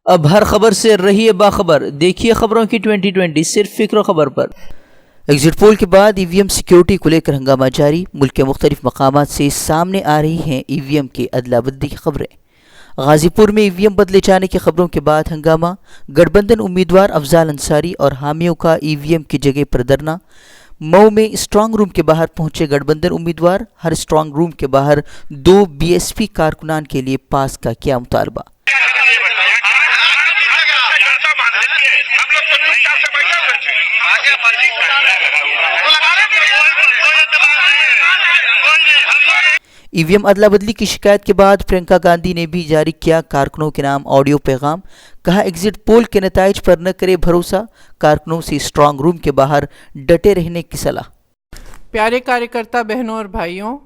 अब हर खबर से रहिए बाखबर, देखिए खबरों की 2020 सिर्फ फिक्र खबर पर। एग्जिट पोल के बाद ईवीएम सिक्योरिटी को लेकर हंगामा जारी। मुल्क के मुख्तलिफ मकामात से सामने आ रही हैं ईवीएम की अदला बदली की खबरें। गाजीपुर में ईवीएम बदले जाने की खबरों के बाद हंगामा। गठबंधन उम्मीदवार अफजाल अंसारी और हामियों का ईवीएम की जगह पर धरना। मऊ में स्ट्रांग रूम के बाहर पहुंचे गठबंधन उम्मीदवार। हर स्ट्रांग रूम के बाहर 2 बीएसपी कारकुनान के लिए पास का किया मुतालबा। ईवीएम अदला बदली की शिकायत के बाद प्रियंका गांधी ने भी जारी किया कारकुनों के नाम ऑडियो पैगाम। कहा, एग्जिट पोल के नताइज पर न करे भरोसा, कारकुनों से स्ट्रांग रूम के बाहर डटे रहने की सलाह। प्यारे कार्यकर्ता बहनों और भाइयों,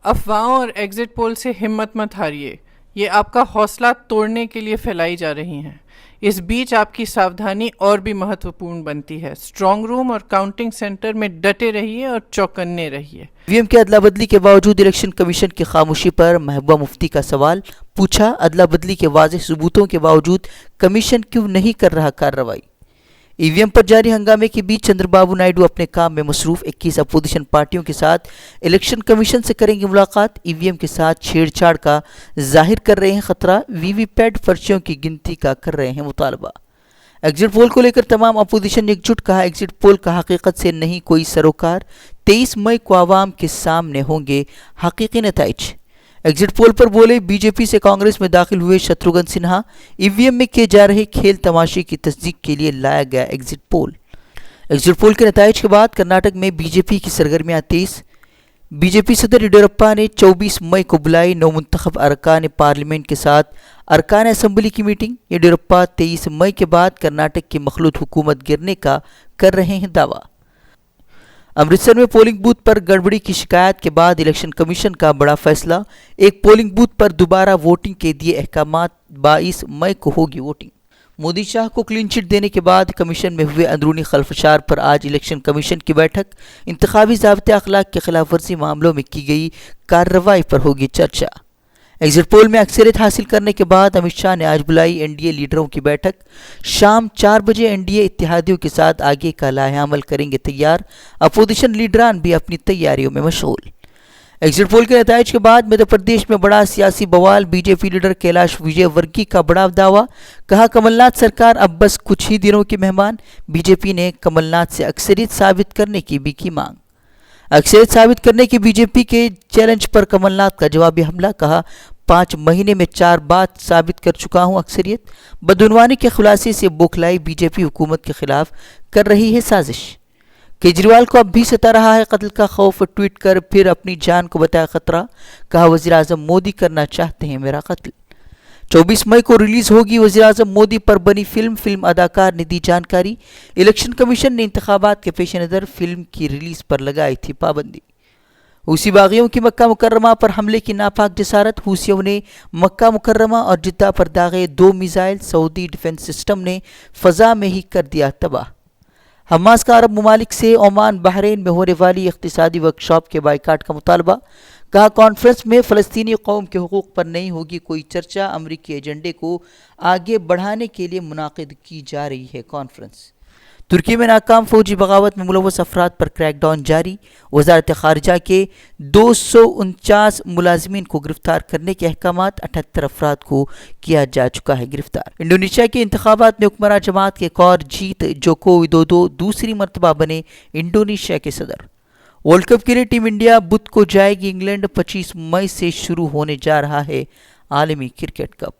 अफवाहों और एग्जिट पोल से हिम्मत मत हारिए। ये आपका हौसला तोड़ने के लिए फैलाई जा रही हैं। इस बीच आपकी सावधानी और भी महत्वपूर्ण बनती है। स्ट्रांग रूम और काउंटिंग सेंटर में डटे रहिए और चौकन्ने रहिए। ईवीएम की अदला बदली के बावजूद इलेक्शन कमीशन की खामोशी पर महबूबा मुफ्ती का सवाल। पूछा, अदला बदली के वाज़ेह सबूतों के बावजूद कमीशन क्यों नहीं कर रहा कार्रवाई। ईवीएम पर जारी हंगामे के बीच चंद्रबाबू नायडू अपने काम में मसरूफ। 21 अपोजिशन पार्टियों के साथ इलेक्शन कमीशन से करेंगे मुलाकात। ईवीएम के साथ छेड़छाड़ का जाहिर कर रहे हैं खतरा। वीवीपैट पर्चियों की गिनती का कर रहे हैं मुतालबा। एग्जिट पोल को लेकर तमाम अपोजिशन एकजुट। कहा, एग्जिट पोल का हकीकत से नहीं कोई सरोकार। 23 मई को आवाम के सामने होंगे हकीकी नताइज। एग्जिट पोल पर बोले, बीजेपी से कांग्रेस में दाखिल हुए शत्रुघ्न सिन्हा। ईवीएम में किए जा रहे खेल तमाशे की तस्दीक के लिए लाया गया एग्जिट पोल। एग्जिट पोल के नताइज के बाद कर्नाटक में बीजेपी की सरगर्मियां तेज। बीजेपी सदर येडियुरप्पा ने 24 मई को बुलाई नौमुंतखब अरकान पार्लियामेंट के साथ अरकान असम्बली की मीटिंग। येडियुरप्पा 23 मई के बाद कर्नाटक की मखलूत हुकूमत गिरने का कर रहे हैं दावा। अमृतसर में पोलिंग बूथ पर गड़बड़ी की शिकायत के बाद इलेक्शन कमीशन का बड़ा फैसला। एक पोलिंग बूथ पर दोबारा वोटिंग के दिए अहकामात। 22 मई को होगी वोटिंग। मोदी शाह को क्लीन चिट देने के बाद कमीशन में हुए अंदरूनी खलफशार पर आज इलेक्शन कमीशन की बैठक। इंतखाबी ज़ाब्ते अखलाक के खिलाफ वर्जी मामलों में की गई कार्रवाई पर होगी चर्चा। एग्जिट पोल में अक्सरियत हासिल करने के बाद अमित शाह ने आज बुलाई एनडीए लीडरों की बैठक। शाम 4 बजे एनडीए इत्तेहादियों के साथ आगे का लाहेअमल करेंगे तैयार। अपोजिशन लीडरान भी अपनी तैयारियों में मशगूल। एग्जिट पोल के नताइज के बाद मध्य प्रदेश में बड़ा सियासी बवाल। बीजेपी लीडर कैलाश विजयवर्गीय का बड़ा दावा। कहा, कमलनाथ सरकार अब बस कुछ ही दिनों की मेहमान। बीजेपी ने कमलनाथ से अक्सरियत साबित करने की भी की मांग। अक्सरियत साबित करने के बीजेपी के चैलेंज पर कमलनाथ का जवाबी हमला। कहा, 5 महीने में 4 बात साबित कर चुका हूं अक्सरियत। बदउनवानी के खुलासे से बौखलाई बीजेपी हुकूमत के खिलाफ कर रही है साजिश। केजरीवाल को अब भी सता रहा है कत्ल का खौफ। ट्वीट कर फिर अपनी जान को बताया खतरा। कहा, वज़ीर आज़म मोदी करना चाहते हैं मेरा कत्ल। 24 मई को रिलीज होगी वज़ीर आज़म मोदी पर बनी फिल्म अदाकार ने दी जानकारी। इलेक्शन कमीशन ने इंतखाबात के पेश नज़र फिल्म की रिलीज पर लगाई थी पाबंदी। हूसी बागियों की मक्का मुकर्रमा पर हमले की नापाक जसारत। हूसियों ने मक्का मुकर्रमा और जिद्दा पर दागे 2 मिसाइल। सऊदी डिफेंस सिस्टम ने फ़ज़ा में ही कर दिया तबाह। हमास का अरब ममालिक से ओमान बहरीन में होने वाली इख्तिसादी वर्कशॉप के बाइकाट का मुतालबा। कहा, कॉन्फ्रेंस में फ़लस्तीनी कौम के हुकूक पर नहीं होगी कोई चर्चा। अमरीकी एजेंडे को आगे बढ़ाने के लिए मुनाकिद की जा रही है कॉन्फ्रेंस। तुर्की में नाकाम फौजी बगावत में मुलव्वस अफराद पर क्रैकडाउन जारी। वजारत खारजा के 249 मुलाजिमीन को गिरफ्तार करने के अहकामात। 78 अफराद को किया जा चुका है गिरफ्तार। इंडोनेशिया के इंतखाबात में हुक्मरान जमात के एक और जीत। जोको विदोदो दूसरी मरतबा बने इंडोनेशिया के सदर। वर्ल्ड कप के लिए टीम इंडिया बुध को जाएगी इंग्लैंड। 25 मई से शुरू होने जा रहा है आलमी क्रिकेट कप।